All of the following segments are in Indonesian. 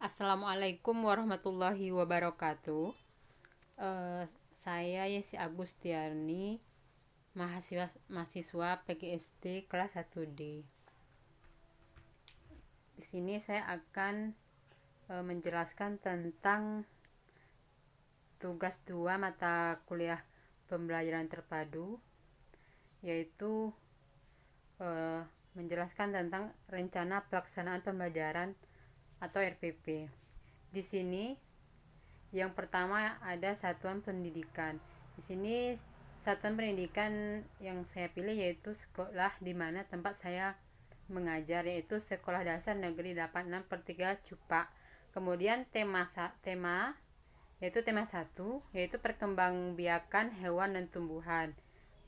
Assalamualaikum warahmatullahi wabarakatuh. Saya Yesi Agustiani, mahasiswa PGSD kelas 1D. Di sini saya akan menjelaskan tentang tugas 2 mata kuliah pembelajaran terpadu, yaitu menjelaskan tentang rencana pelaksanaan pembelajaran atau RPP. Di sini yang pertama ada satuan pendidikan. Di sini satuan pendidikan yang saya pilih yaitu sekolah di mana tempat saya mengajar, yaitu Sekolah Dasar Negeri 86/3 Cupak. Kemudian tema yaitu tema 1 yaitu perkembangbiakan hewan dan tumbuhan.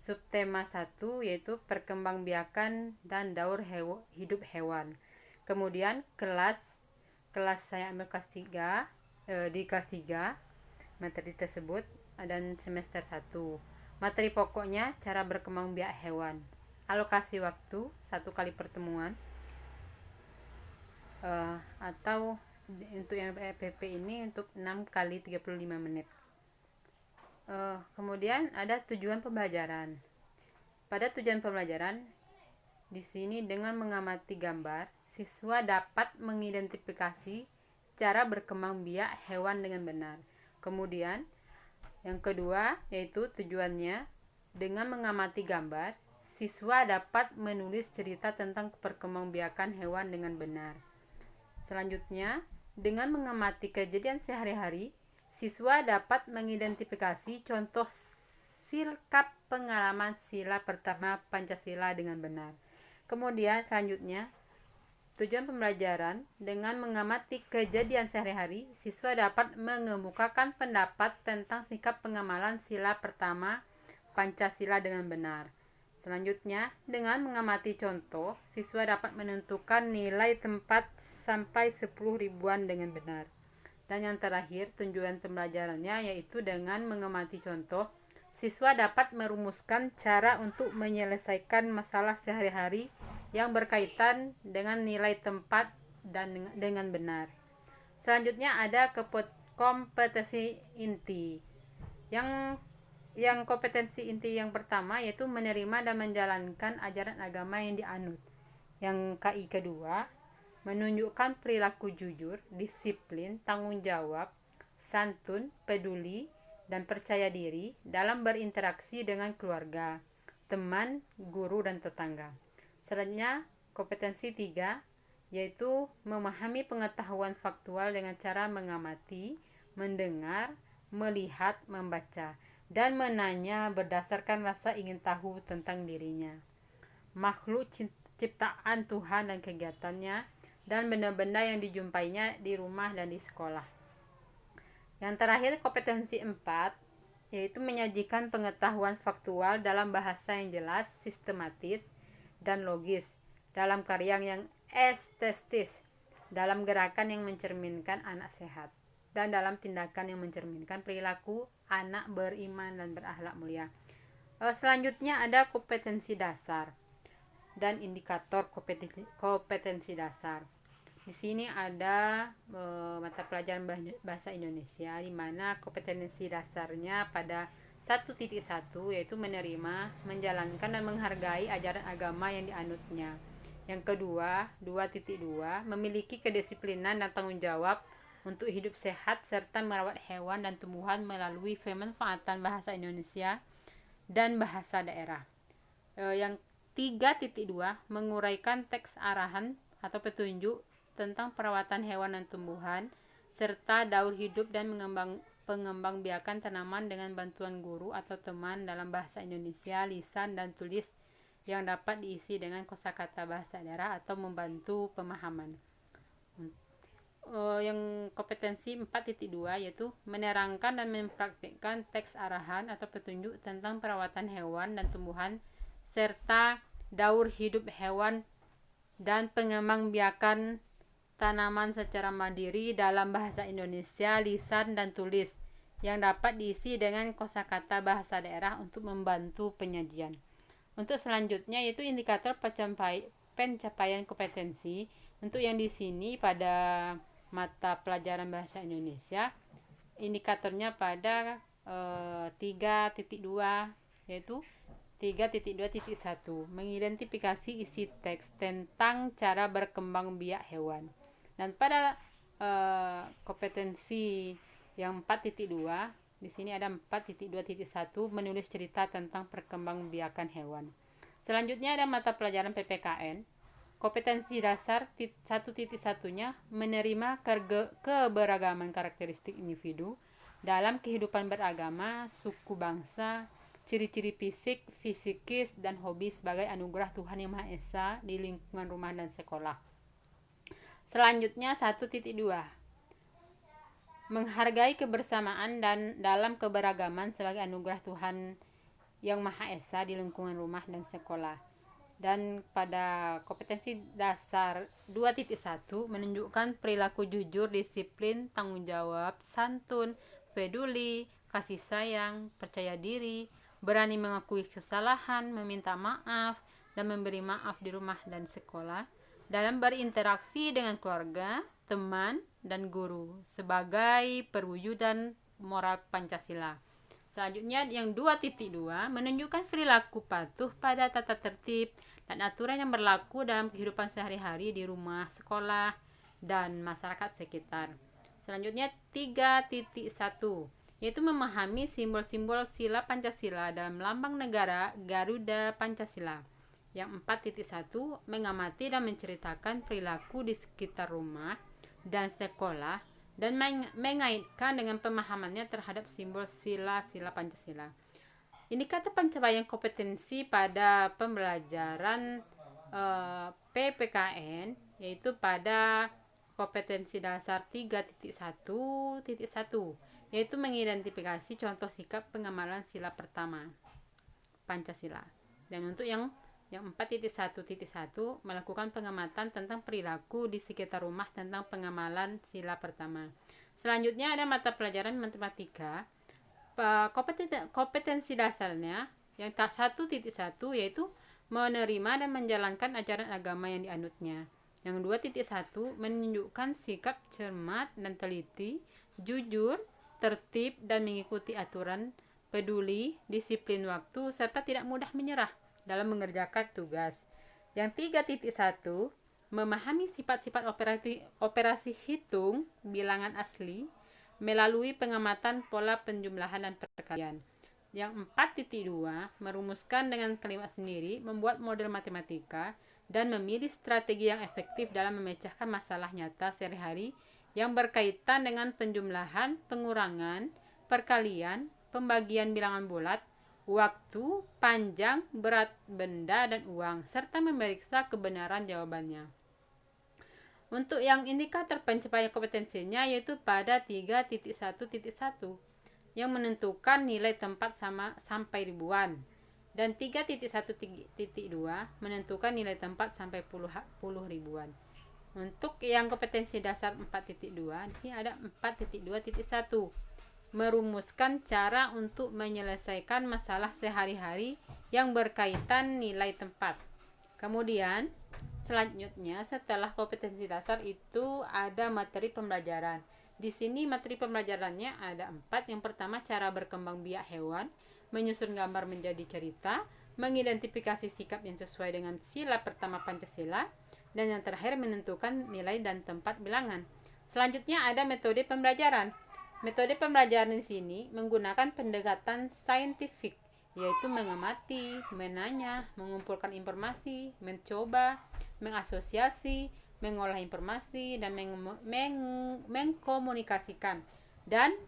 Subtema 1 yaitu perkembangbiakan dan daur hidup hewan. Kemudian kelas saya ambil kelas 3, di kelas 3 materi tersebut dan semester 1. Materi pokoknya cara berkembang biak hewan. Alokasi waktu 1 kali pertemuan, atau untuk yang RPP ini untuk 6 kali 35 menit. Kemudian ada tujuan pembelajaran. Pada tujuan pembelajaran di sini dengan mengamati gambar, siswa dapat mengidentifikasi cara berkembang biak hewan dengan benar. Kemudian yang kedua yaitu tujuannya dengan mengamati gambar, siswa dapat menulis cerita tentang perkembangbiakan hewan dengan benar. Selanjutnya, dengan mengamati kejadian sehari-hari, siswa dapat mengidentifikasi contoh sikap pengalaman sila pertama Pancasila dengan benar. Kemudian selanjutnya, tujuan pembelajaran dengan mengamati kejadian sehari-hari, siswa dapat mengemukakan pendapat tentang sikap pengamalan sila pertama Pancasila dengan benar. Selanjutnya, dengan mengamati contoh, siswa dapat menentukan nilai tempat sampai 10 ribuan dengan benar. Dan yang terakhir, tujuan pembelajarannya yaitu dengan mengamati contoh, siswa dapat merumuskan cara untuk menyelesaikan masalah sehari-hari yang berkaitan dengan nilai tempat dan dengan benar. Selanjutnya ada kompetensi inti. Yang kompetensi inti yang pertama yaitu menerima dan menjalankan ajaran agama yang dianut. Yang KI kedua, menunjukkan perilaku jujur, disiplin, tanggung jawab, santun, peduli, dan percaya diri dalam berinteraksi dengan keluarga, teman, guru, dan tetangga. Selanjutnya, kompetensi 3 yaitu memahami pengetahuan faktual dengan cara mengamati, mendengar, melihat, membaca, dan menanya berdasarkan rasa ingin tahu tentang dirinya, makhluk ciptaan Tuhan dan kegiatannya, dan benda-benda yang dijumpainya di rumah dan di sekolah. Yang terakhir, kompetensi 4 yaitu menyajikan pengetahuan faktual dalam bahasa yang jelas, sistematis, dan logis, dalam karya yang estetis, dalam gerakan yang mencerminkan anak sehat, dan dalam tindakan yang mencerminkan perilaku anak beriman dan berakhlak mulia. Selanjutnya ada kompetensi dasar dan indikator kompetensi dasar. Di sini ada mata pelajaran bahasa Indonesia di mana kompetensi dasarnya pada 1.1 yaitu menerima, menjalankan, dan menghargai ajaran agama yang dianutnya. Yang kedua, 2.2 memiliki kedisiplinan dan tanggung jawab untuk hidup sehat serta merawat hewan dan tumbuhan melalui pemanfaatan bahasa Indonesia dan bahasa daerah. Yang 3.2 menguraikan teks arahan atau petunjuk tentang perawatan hewan dan tumbuhan serta daur hidup dan pengembangbiakan tanaman dengan bantuan guru atau teman dalam bahasa Indonesia lisan dan tulis yang dapat diisi dengan kosakata bahasa daerah atau membantu pemahaman. Yang kompetensi 4.2 yaitu menerangkan dan mempraktikkan teks arahan atau petunjuk tentang perawatan hewan dan tumbuhan serta daur hidup hewan dan pengembangbiakan tanaman secara mandiri dalam bahasa Indonesia lisan dan tulis yang dapat diisi dengan kosakata bahasa daerah untuk membantu penyajian. Untuk selanjutnya yaitu indikator pencapaian kompetensi. Untuk yang di sini pada mata pelajaran bahasa Indonesia, indikatornya pada 3.2, yaitu 3.2.1 mengidentifikasi isi teks tentang cara berkembang biak hewan. Dan pada kompetensi yang 4.2, di sini ada 4.2.1 menulis cerita tentang perkembangbiakan hewan. Selanjutnya ada mata pelajaran PPKN. Kompetensi dasar 1.1-nya menerima keberagaman karakteristik individu dalam kehidupan beragama, suku bangsa, ciri-ciri fisik, fisikis, dan hobi sebagai anugerah Tuhan Yang Maha Esa di lingkungan rumah dan sekolah. Selanjutnya 1.2, menghargai kebersamaan dan dalam keberagaman sebagai anugerah Tuhan Yang Maha Esa di lingkungan rumah dan sekolah. Dan pada kompetensi dasar 2.1 menunjukkan perilaku jujur, disiplin, tanggung jawab, santun, peduli, kasih sayang, percaya diri, berani mengakui kesalahan, meminta maaf, dan memberi maaf di rumah dan sekolah dalam berinteraksi dengan keluarga, teman, dan guru sebagai perwujudan moral Pancasila. Selanjutnya yang 2.2 menunjukkan perilaku patuh pada tata tertib dan aturan yang berlaku dalam kehidupan sehari-hari di rumah, sekolah, dan masyarakat sekitar. Selanjutnya 3.1, yaitu memahami simbol-simbol sila Pancasila dalam lambang negara Garuda Pancasila. Yang 4.1 mengamati dan menceritakan perilaku di sekitar rumah dan sekolah dan mengaitkan dengan pemahamannya terhadap simbol sila-sila Pancasila. Indikator pencapaian kompetensi pada pembelajaran PPKN yaitu pada kompetensi dasar 3.1.1, yaitu mengidentifikasi contoh sikap pengamalan sila pertama Pancasila. Dan untuk yang 4.1.1 melakukan pengamatan tentang perilaku di sekitar rumah tentang pengamalan sila pertama. Selanjutnya ada mata pelajaran matematika. Kompetensi dasarnya yang 1.1 yaitu menerima dan menjalankan ajaran agama yang dianutnya. Yang 2.1 menunjukkan sikap cermat dan teliti, jujur, tertib dan mengikuti aturan, peduli, disiplin waktu, serta tidak mudah menyerah dalam mengerjakan tugas. Yang 3.1 memahami sifat-sifat operasi hitung bilangan asli melalui pengamatan pola penjumlahan dan perkalian. Yang 4.2 merumuskan dengan kalimat sendiri, membuat model matematika, dan memilih strategi yang efektif dalam memecahkan masalah nyata sehari-hari yang berkaitan dengan penjumlahan, pengurangan, perkalian, pembagian bilangan bulat, waktu, panjang, berat benda, dan uang, serta memeriksa kebenaran jawabannya. Untuk yang indikator pencapaian kompetensinya yaitu pada 3.1.1 yang menentukan nilai tempat sampai ribuan, dan 3.1.2 menentukan nilai tempat sampai puluh ribuan. Untuk yang kompetensi dasar 4.2 di sini ada 4.2.1 merumuskan cara untuk menyelesaikan masalah sehari-hari yang berkaitan nilai tempat. Kemudian selanjutnya setelah kompetensi dasar itu ada materi pembelajaran. Di sini materi pembelajarannya ada 4. Yang pertama cara berkembang biak hewan, menyusun gambar menjadi cerita, mengidentifikasi sikap yang sesuai dengan sila pertama Pancasila, dan yang terakhir menentukan nilai dan tempat bilangan. Selanjutnya ada metode pembelajaran. Metode pembelajaran di sini menggunakan pendekatan saintifik, yaitu mengamati, menanya, mengumpulkan informasi, mencoba, mengasosiasi, mengolah informasi, dan mengkomunikasikan. Dan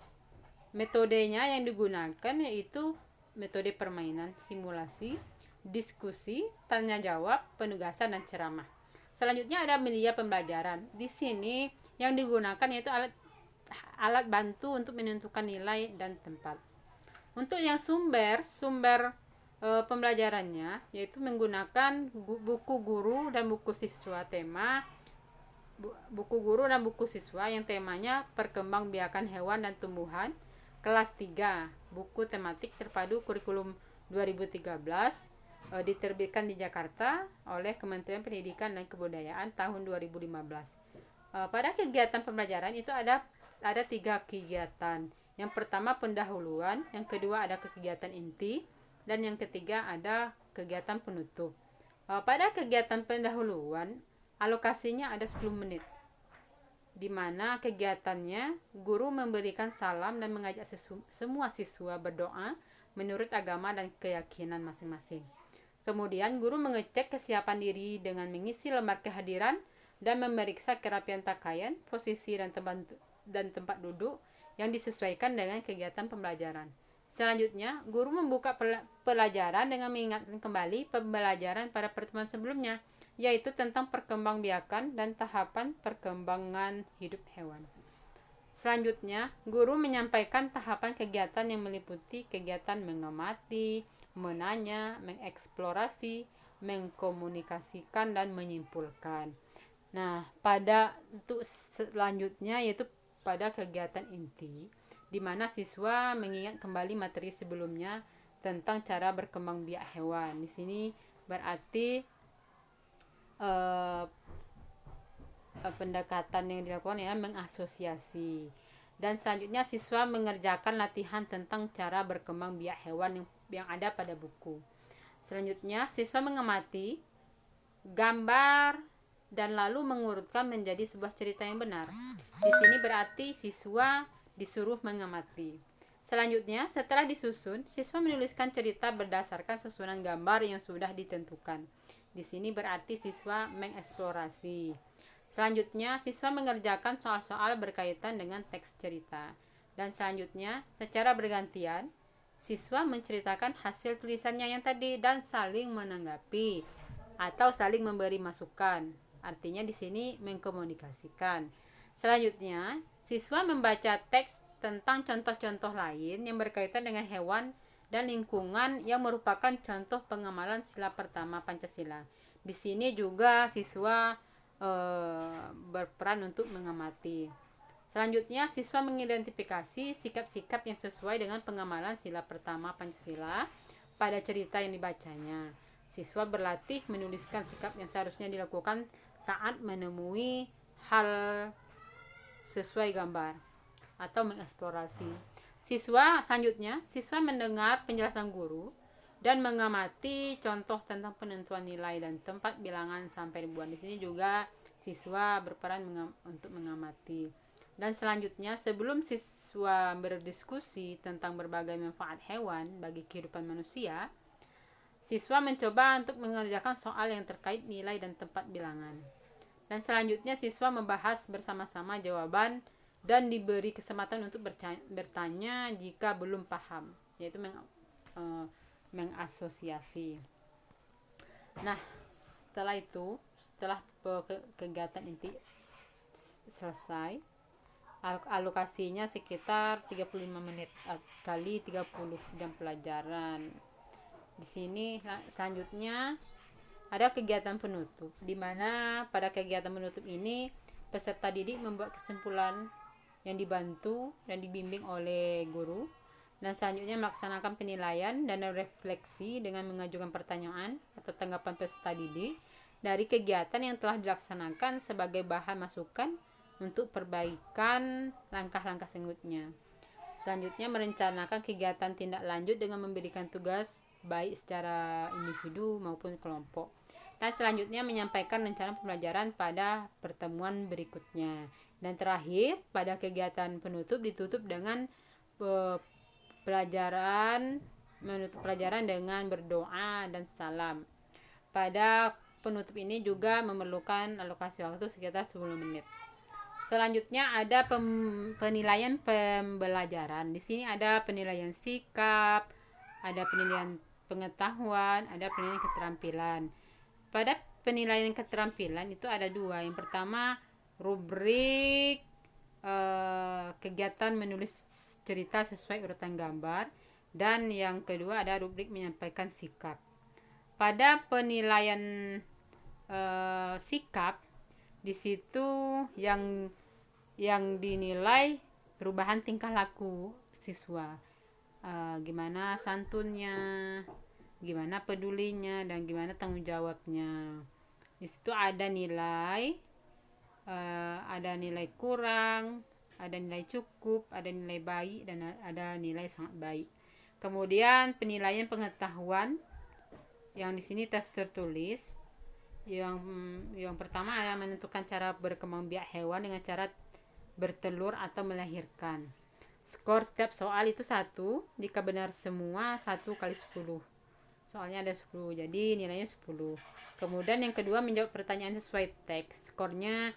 metodenya yang digunakan yaitu metode permainan, simulasi, diskusi, tanya jawab, penugasan, dan ceramah. Selanjutnya ada media pembelajaran. Di sini yang digunakan yaitu alat bantu untuk menentukan nilai dan tempat. Untuk yang sumber pembelajarannya yaitu menggunakan buku guru dan buku siswa buku siswa yang temanya perkembangbiakan hewan dan tumbuhan kelas 3, buku tematik terpadu kurikulum 2013 diterbitkan di Jakarta oleh Kementerian Pendidikan dan Kebudayaan tahun 2015. Pada kegiatan pembelajaran itu ada 3 kegiatan. Yang pertama pendahuluan, yang kedua ada kegiatan inti, dan yang ketiga ada kegiatan penutup. Pada kegiatan pendahuluan, alokasinya ada 10 menit, di mana kegiatannya guru memberikan salam dan mengajak semua siswa berdoa menurut agama dan keyakinan masing-masing. Kemudian guru mengecek kesiapan diri dengan mengisi lembar kehadiran dan memeriksa kerapian pakaian, posisi dan tempat duduk yang disesuaikan dengan kegiatan pembelajaran. Selanjutnya, guru membuka pelajaran dengan mengingatkan kembali pembelajaran pada pertemuan sebelumnya, yaitu tentang perkembangbiakan dan tahapan perkembangan hidup hewan. Selanjutnya, guru menyampaikan tahapan kegiatan yang meliputi kegiatan mengamati, menanya, mengeksplorasi, mengkomunikasikan, dan menyimpulkan. Nah, untuk selanjutnya yaitu pada kegiatan inti, di mana siswa mengingat kembali materi sebelumnya tentang cara berkembang biak hewan. Di sini berarti pendekatan yang dilakukan ya mengasosiasi. Dan selanjutnya siswa mengerjakan latihan tentang cara berkembang biak hewan yang ada pada buku. Selanjutnya siswa mengamati gambar dan lalu mengurutkan menjadi sebuah cerita yang benar. Di sini berarti siswa disuruh mengamati. Selanjutnya, setelah disusun, siswa menuliskan cerita berdasarkan susunan gambar yang sudah ditentukan. Di sini berarti siswa mengeksplorasi. Selanjutnya, siswa mengerjakan soal-soal berkaitan dengan teks cerita. Dan selanjutnya, secara bergantian, siswa menceritakan hasil tulisannya yang tadi dan saling menanggapi atau saling memberi masukan. Artinya di sini mengkomunikasikan. Selanjutnya, siswa membaca teks tentang contoh-contoh lain yang berkaitan dengan hewan dan lingkungan yang merupakan contoh pengamalan sila pertama Pancasila. Di sini juga siswa berperan untuk mengamati. Selanjutnya, siswa mengidentifikasi sikap-sikap yang sesuai dengan pengamalan sila pertama Pancasila pada cerita yang dibacanya. Siswa berlatih menuliskan sikap yang seharusnya dilakukan saat menemui hal sesuai gambar atau mengeksplorasi. Selanjutnya, siswa mendengar penjelasan guru dan mengamati contoh tentang penentuan nilai dan tempat bilangan sampai ribuan. Di sini juga siswa berperan untuk mengamati. Dan selanjutnya, sebelum siswa berdiskusi tentang berbagai manfaat hewan bagi kehidupan manusia, siswa mencoba untuk mengerjakan soal yang terkait nilai dan tempat bilangan. Dan selanjutnya siswa membahas bersama-sama jawaban dan diberi kesempatan untuk bertanya jika belum paham, yaitu mengasosiasi. Nah, setelah kegiatan inti selesai, alokasinya sekitar 35 menit kali 30 jam pelajaran. Di sini selanjutnya ada kegiatan penutup, di mana pada kegiatan penutup ini peserta didik membuat kesimpulan yang dibantu dan dibimbing oleh guru, dan selanjutnya melaksanakan penilaian dan refleksi dengan mengajukan pertanyaan atau tanggapan peserta didik dari kegiatan yang telah dilaksanakan sebagai bahan masukan untuk perbaikan langkah-langkah selanjutnya. Selanjutnya merencanakan kegiatan tindak lanjut dengan memberikan tugas baik secara individu maupun kelompok. Dan selanjutnya menyampaikan rencana pembelajaran pada pertemuan berikutnya. Dan terakhir, pada kegiatan penutup ditutup dengan menutup pelajaran dengan berdoa dan salam. Pada penutup ini juga memerlukan alokasi waktu sekitar 10 menit. Selanjutnya ada penilaian pembelajaran. Di sini ada penilaian sikap, ada penilaian pengetahuan, ada penilaian keterampilan. Pada penilaian keterampilan itu ada 2. Yang pertama, rubrik kegiatan menulis cerita sesuai urutan gambar, dan yang kedua ada rubrik menyampaikan sikap. Pada penilaian sikap, di situ yang dinilai perubahan tingkah laku siswa, gimana santunnya, gimana pedulinya, dan gimana tanggung jawabnya. Di situ ada nilai ada nilai kurang, ada nilai cukup, ada nilai baik, dan ada nilai sangat baik. Kemudian penilaian pengetahuan yang di sini tertulis. Yang pertama adalah menentukan cara berkembang biak hewan dengan cara bertelur atau melahirkan. Skor setiap soal itu 1, jika benar semua 1 kali 10. Soalnya ada 10, jadi nilainya 10. Kemudian yang kedua, menjawab pertanyaan sesuai teks. Skornya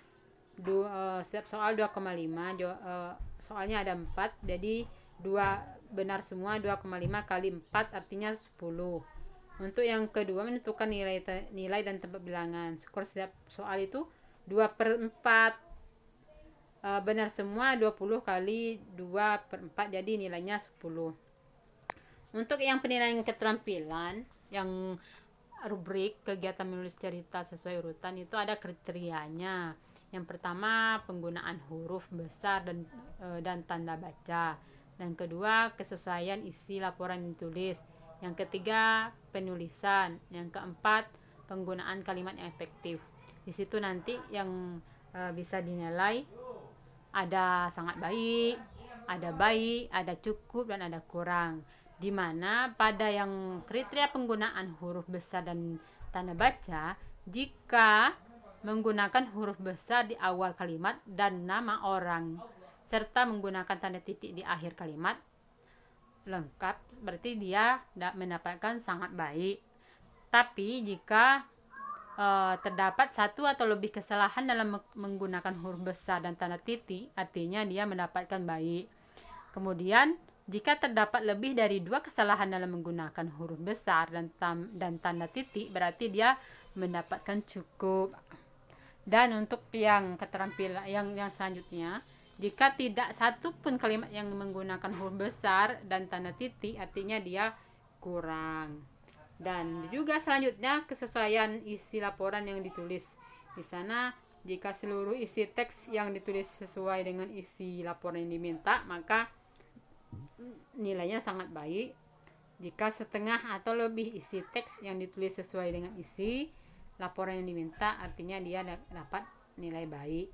setiap soal 2,5. Soalnya ada 4, jadi 2 benar semua, 2,5 kali 4 artinya 10. Untuk yang kedua, menentukan nilai dan tempat bilangan. Skor setiap soal itu 2/4. Benar semua 20 kali 2/4, jadi nilainya 10. Untuk yang penilaian keterampilan, yang rubrik kegiatan menulis cerita sesuai urutan, itu ada kriterianya. Yang pertama, penggunaan huruf besar dan tanda baca. Dan kedua, kesesuaian isi laporan yang ditulis. Yang ketiga, penulisan. Yang keempat, penggunaan kalimat yang efektif. Di situ nanti yang bisa dinilai ada sangat baik, ada cukup, dan ada kurang. Di mana pada yang kriteria penggunaan huruf besar dan tanda baca, jika menggunakan huruf besar di awal kalimat dan nama orang, serta menggunakan tanda titik di akhir kalimat lengkap, berarti dia mendapatkan sangat baik. Tapi jika terdapat satu atau lebih kesalahan dalam menggunakan huruf besar dan tanda titik, artinya dia mendapatkan baik. Kemudian jika terdapat lebih dari 2 kesalahan dalam menggunakan huruf besar dan tanda titik, berarti dia mendapatkan cukup. Dan untuk yang keterampilan yang selanjutnya, jika tidak satu pun kalimat yang menggunakan huruf besar dan tanda titik, artinya dia kurang. Dan juga selanjutnya, kesesuaian isi laporan yang ditulis. Di sana, jika seluruh isi teks yang ditulis sesuai dengan isi laporan yang diminta, maka nilainya sangat baik. Jika setengah atau lebih isi teks yang ditulis sesuai dengan isi laporan yang diminta, artinya dia dapat nilai baik.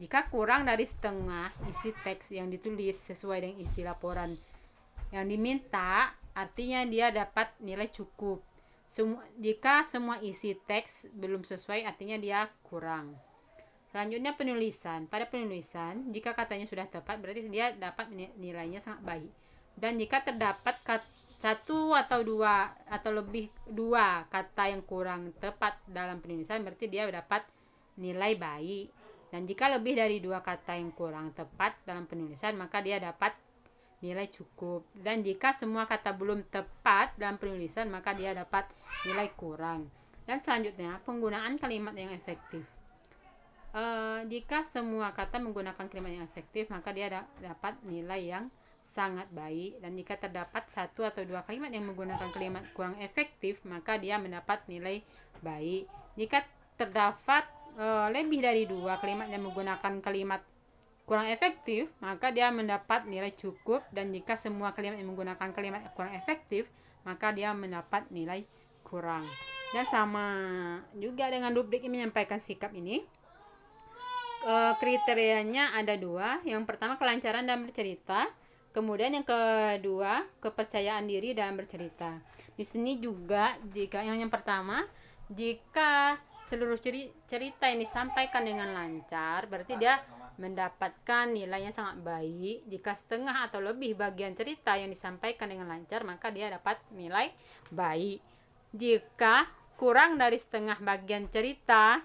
Jika kurang dari setengah isi teks yang ditulis sesuai dengan isi laporan yang diminta, artinya dia dapat nilai cukup. Jika semua isi teks belum sesuai, artinya dia kurang. Selanjutnya penulisan. Pada penulisan, jika katanya sudah tepat, berarti dia dapat nilainya sangat baik. Dan jika terdapat satu atau lebih dua kata yang kurang tepat dalam penulisan, berarti dia dapat nilai baik. Dan jika lebih dari 2 kata yang kurang tepat dalam penulisan, maka dia dapat nilai cukup. Dan jika semua kata belum tepat dalam penulisan, maka dia dapat nilai kurang. Dan selanjutnya, penggunaan kalimat yang efektif. Jika semua kata menggunakan kalimat yang efektif, maka dia dapat nilai yang sangat baik. Dan jika terdapat 1 atau 2 kalimat yang menggunakan kalimat kurang efektif, maka dia mendapat nilai baik. Jika terdapat lebih dari 2 kalimat yang menggunakan kalimat kurang efektif, maka dia mendapat nilai cukup. Dan jika semua kalimat yang menggunakan kalimat kurang efektif, maka dia mendapat nilai kurang. Dan sama juga dengan rubrik yang menyampaikan sikap ini, kriterianya ada 2. Yang pertama, kelancaran dalam bercerita. Kemudian yang kedua, kepercayaan diri dalam bercerita. Di sini juga, jika yang pertama, jika seluruh cerita yang disampaikan dengan lancar, berarti dia mendapatkan nilainya sangat baik. Jika setengah atau lebih bagian cerita yang disampaikan dengan lancar, maka dia dapat nilai baik. Jika kurang dari setengah bagian cerita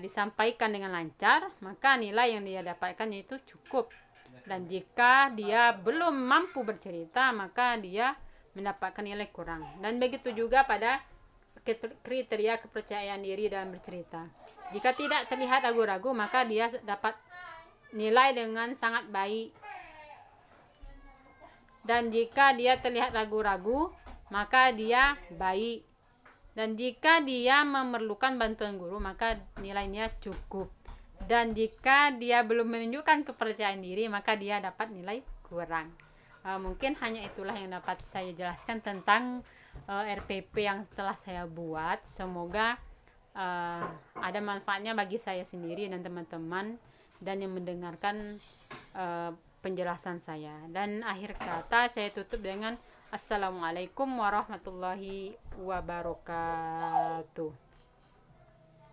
disampaikan dengan lancar, maka nilai yang dia dapatkan yaitu cukup. Dan jika dia belum mampu bercerita, maka dia mendapatkan nilai kurang. Dan begitu juga pada kriteria kepercayaan diri dalam bercerita. Jika tidak terlihat ragu-ragu, maka dia dapat nilai dengan sangat baik. Dan jika dia terlihat ragu-ragu, maka dia baik. Dan jika dia memerlukan bantuan guru, maka nilainya cukup. Dan jika dia belum menunjukkan kepercayaan diri, maka dia dapat nilai kurang. Mungkin hanya itulah yang dapat saya jelaskan tentang RPP yang telah saya buat. Semoga ada manfaatnya bagi saya sendiri dan teman-teman dan yang mendengarkan penjelasan saya. Dan akhir kata saya tutup dengan assalamualaikum warahmatullahi wabarakatuh.